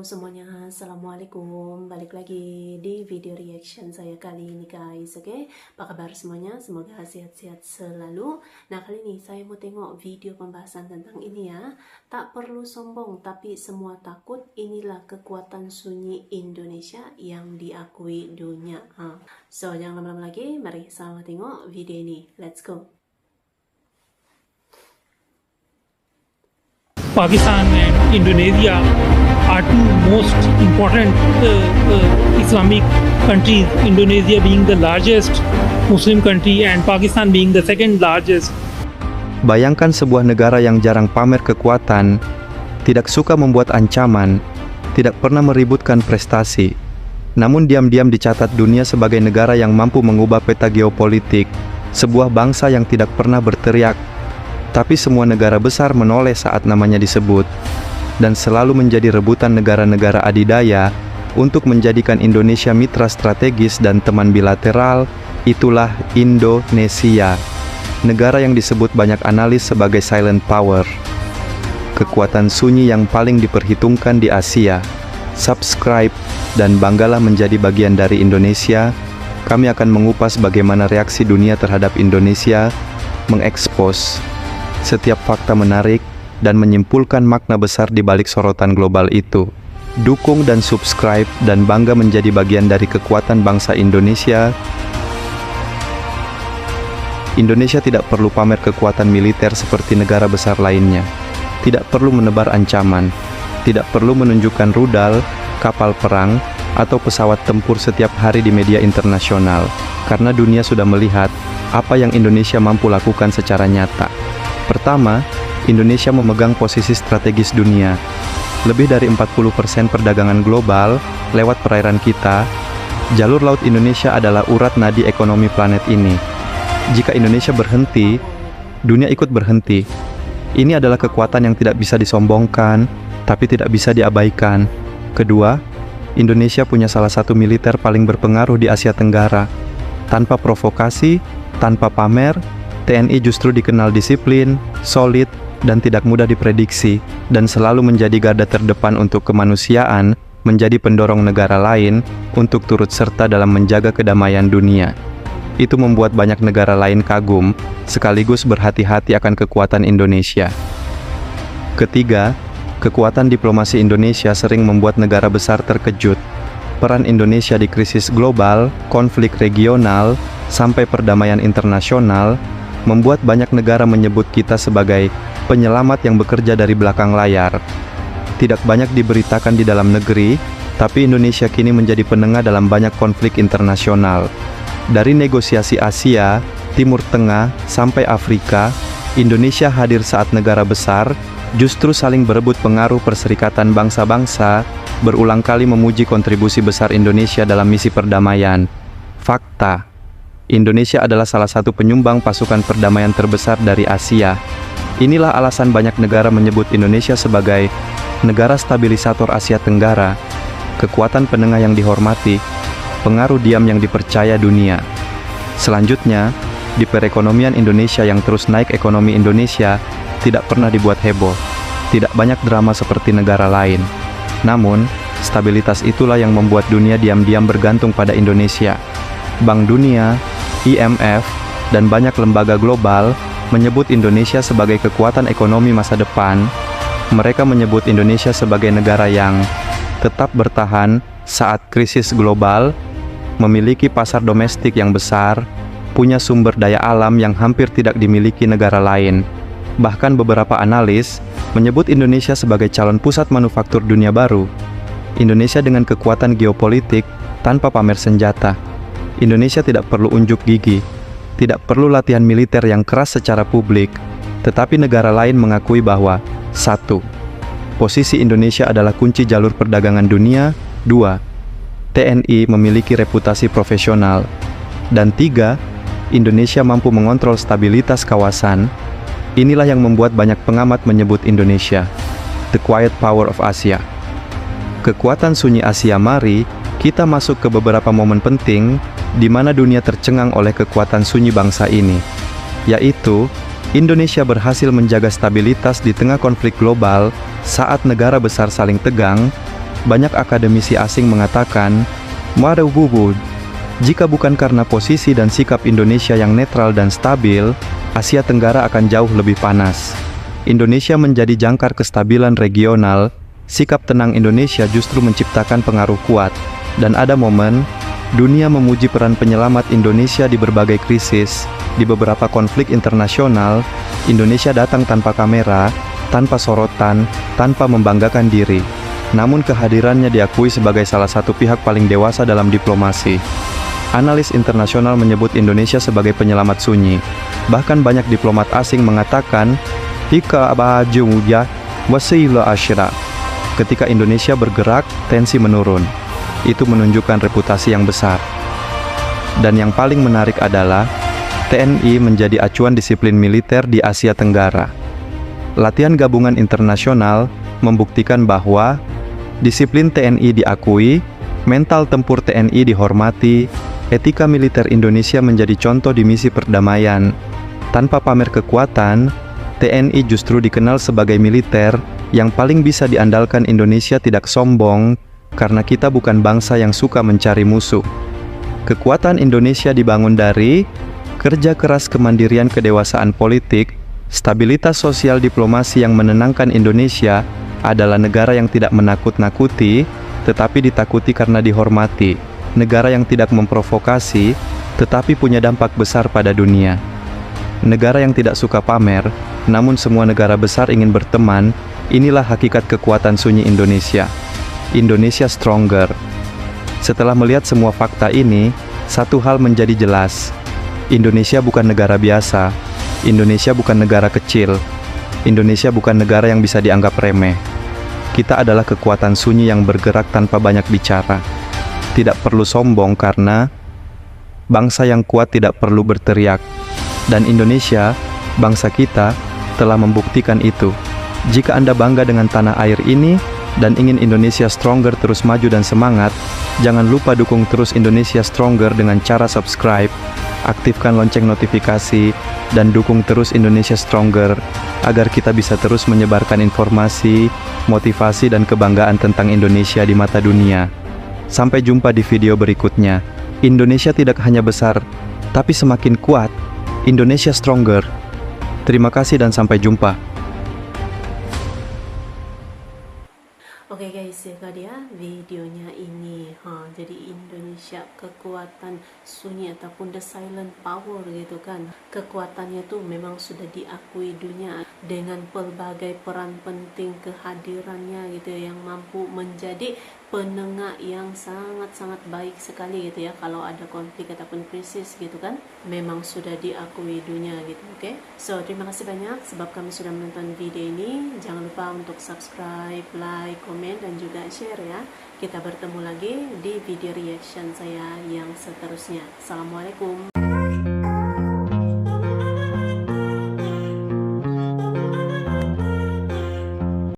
semuanya, Assalamualaikum. Balik lagi di video reaction saya kali ini guys. Oke, apa kabar semuanya? Semoga sehat-sehat selalu. Nah, kali ini saya mau tengok video pembahasan tentang ini ya. Tak perlu sombong tapi semua takut. Inilah kekuatan sunyi Indonesia yang diakui dunia. So, jangan lama-lama lagi, mari sama tengok video ini. Let's go. Pakistan and Indonesia are two most important Islamic countries, Indonesia being the largest Muslim country and Pakistan being the second largest. Bayangkan sebuah negara yang jarang pamer kekuatan, tidak suka membuat ancaman, tidak pernah meributkan prestasi, namun diam-diam dicatat dunia sebagai negara yang mampu mengubah peta geopolitik, sebuah bangsa yang tidak pernah berteriak, tapi semua negara besar menoleh saat namanya disebut, dan selalu menjadi rebutan negara-negara adidaya untuk menjadikan Indonesia mitra strategis dan teman bilateral. Itulah Indonesia, negara yang disebut banyak analis sebagai silent power, kekuatan sunyi yang paling diperhitungkan di Asia. Subscribe dan banggalah menjadi bagian dari Indonesia. Kami akan mengupas bagaimana reaksi dunia terhadap Indonesia, mengekspos setiap fakta menarik, dan menyimpulkan makna besar di balik sorotan global itu. Dukung dan subscribe dan bangga menjadi bagian dari kekuatan bangsa Indonesia. Indonesia tidak perlu pamer kekuatan militer seperti negara besar lainnya. Tidak perlu menebar ancaman. Tidak perlu menunjukkan rudal, kapal perang, atau pesawat tempur setiap hari di media internasional. Karena dunia sudah melihat apa yang Indonesia mampu lakukan secara nyata. Pertama, Indonesia memegang posisi strategis dunia. Lebih dari 40% perdagangan global lewat perairan kita. Jalur laut Indonesia adalah urat nadi ekonomi planet ini. Jika Indonesia berhenti, dunia ikut berhenti. Ini adalah kekuatan yang tidak bisa disombongkan, tapi tidak bisa diabaikan. Kedua, Indonesia punya salah satu militer paling berpengaruh di Asia Tenggara. Tanpa provokasi, tanpa pamer, TNI justru dikenal disiplin, solid, dan tidak mudah diprediksi, dan selalu menjadi garda terdepan untuk kemanusiaan, menjadi pendorong negara lain untuk turut serta dalam menjaga kedamaian dunia. Itu membuat banyak negara lain kagum, sekaligus berhati-hati akan kekuatan Indonesia. Ketiga, kekuatan diplomasi Indonesia sering membuat negara besar terkejut. Peran Indonesia di krisis global, konflik regional, sampai perdamaian internasional, membuat banyak negara menyebut kita sebagai penyelamat yang bekerja dari belakang layar. Tidak banyak diberitakan di dalam negeri, tapi Indonesia kini menjadi penengah dalam banyak konflik internasional. Dari negosiasi Asia, Timur Tengah, sampai Afrika, Indonesia hadir saat negara besar justru saling berebut pengaruh. Perserikatan Bangsa-Bangsa berulang kali memuji kontribusi besar Indonesia dalam misi perdamaian. Fakta: Indonesia adalah salah satu penyumbang pasukan perdamaian terbesar dari Asia. Inilah alasan banyak negara menyebut Indonesia sebagai negara stabilisator Asia Tenggara, kekuatan penengah yang dihormati, pengaruh diam yang dipercaya dunia. Selanjutnya, di perekonomian Indonesia yang terus naik, ekonomi Indonesia tidak pernah dibuat heboh. Tidak banyak drama seperti negara lain. Namun, stabilitas itulah yang membuat dunia diam-diam bergantung pada Indonesia. Bank Dunia, IMF, dan banyak lembaga global menyebut Indonesia sebagai kekuatan ekonomi masa depan. Mereka menyebut Indonesia sebagai negara yang tetap bertahan saat krisis global, memiliki pasar domestik yang besar, punya sumber daya alam yang hampir tidak dimiliki negara lain. Bahkan beberapa analis menyebut Indonesia sebagai calon pusat manufaktur dunia baru. Indonesia dengan kekuatan geopolitik tanpa pamer senjata. Indonesia tidak perlu unjuk gigi, tidak perlu latihan militer yang keras secara publik, tetapi negara lain mengakui bahwa 1. Posisi Indonesia adalah kunci jalur perdagangan dunia. 2. TNI memiliki reputasi profesional. Dan 3. Indonesia mampu mengontrol stabilitas kawasan. Inilah yang membuat banyak pengamat menyebut Indonesia the quiet power of Asia. Kekuatan sunyi Asia. Mari kita masuk ke beberapa momen penting di mana dunia tercengang oleh kekuatan sunyi bangsa ini, yaitu Indonesia berhasil menjaga stabilitas di tengah konflik global saat negara besar saling tegang. banyak akademisi asing mengatakan, "Waduh, jika bukan karena posisi dan sikap Indonesia yang netral dan stabil, Asia Tenggara akan jauh lebih panas." Indonesia menjadi jangkar kestabilan regional, sikap tenang Indonesia justru menciptakan pengaruh kuat, dan ada momen dunia memuji peran penyelamat Indonesia di berbagai krisis. Di beberapa konflik internasional, Indonesia datang tanpa kamera, tanpa sorotan, tanpa membanggakan diri. Namun kehadirannya diakui sebagai salah satu pihak paling dewasa dalam diplomasi. Analis internasional menyebut Indonesia sebagai penyelamat sunyi. Bahkan banyak diplomat asing mengatakan, "Hika abajuya wasila asyra." Ketika Indonesia bergerak, tensi menurun. Itu menunjukkan reputasi yang besar. Dan yang paling menarik adalah, TNI menjadi acuan disiplin militer di Asia Tenggara. Latihan gabungan internasional membuktikan bahwa disiplin TNI diakui, mental tempur TNI dihormati, etika militer Indonesia menjadi contoh di misi perdamaian. Tanpa pamer kekuatan, TNI justru dikenal sebagai militer yang paling bisa diandalkan. Indonesia tidak sombong, karena kita bukan bangsa yang suka mencari musuh. Kekuatan Indonesia dibangun dari kerja keras, kemandirian, kedewasaan politik, stabilitas sosial, diplomasi yang menenangkan. Indonesia adalah negara yang tidak menakut-nakuti, tetapi ditakuti karena dihormati. Negara yang tidak memprovokasi, tetapi punya dampak besar pada dunia. Negara yang tidak suka pamer, namun semua negara besar ingin berteman. Inilah hakikat kekuatan sunyi Indonesia. Indonesia stronger. Setelah melihat semua fakta ini, satu hal menjadi jelas. Indonesia bukan negara biasa. Indonesia bukan negara kecil. Indonesia bukan negara yang bisa dianggap remeh. Kita adalah kekuatan sunyi yang bergerak tanpa banyak bicara. Tidak perlu sombong karena bangsa yang kuat tidak perlu berteriak. Dan Indonesia, bangsa kita, telah membuktikan itu. Jika Anda bangga dengan tanah air ini dan ingin Indonesia stronger terus maju dan semangat, jangan lupa dukung terus Indonesia stronger dengan cara subscribe, aktifkan lonceng notifikasi, dan dukung terus Indonesia stronger agar kita bisa terus menyebarkan informasi, motivasi, dan kebanggaan tentang Indonesia di mata dunia. Sampai jumpa di video berikutnya. Indonesia tidak hanya besar, tapi semakin kuat. Indonesia stronger. Terima kasih dan sampai jumpa. Oke guys, ya dia videonya ini. Jadi Indonesia kekuatan sunyi ataupun the silent power gitu kan. Kekuatannya tuh memang sudah diakui dunia dengan pelbagai peran penting kehadirannya gitu ya, yang mampu menjadi penengah yang sangat-sangat baik sekali gitu ya. Kalau ada konflik ataupun krisis gitu kan, memang sudah diakui dunia gitu. Oke. So, terima kasih banyak sebab kami sudah menonton video ini. Jangan lupa untuk subscribe, like, komen, dan juga share ya. Kita bertemu lagi di video reaction saya yang seterusnya. Assalamualaikum.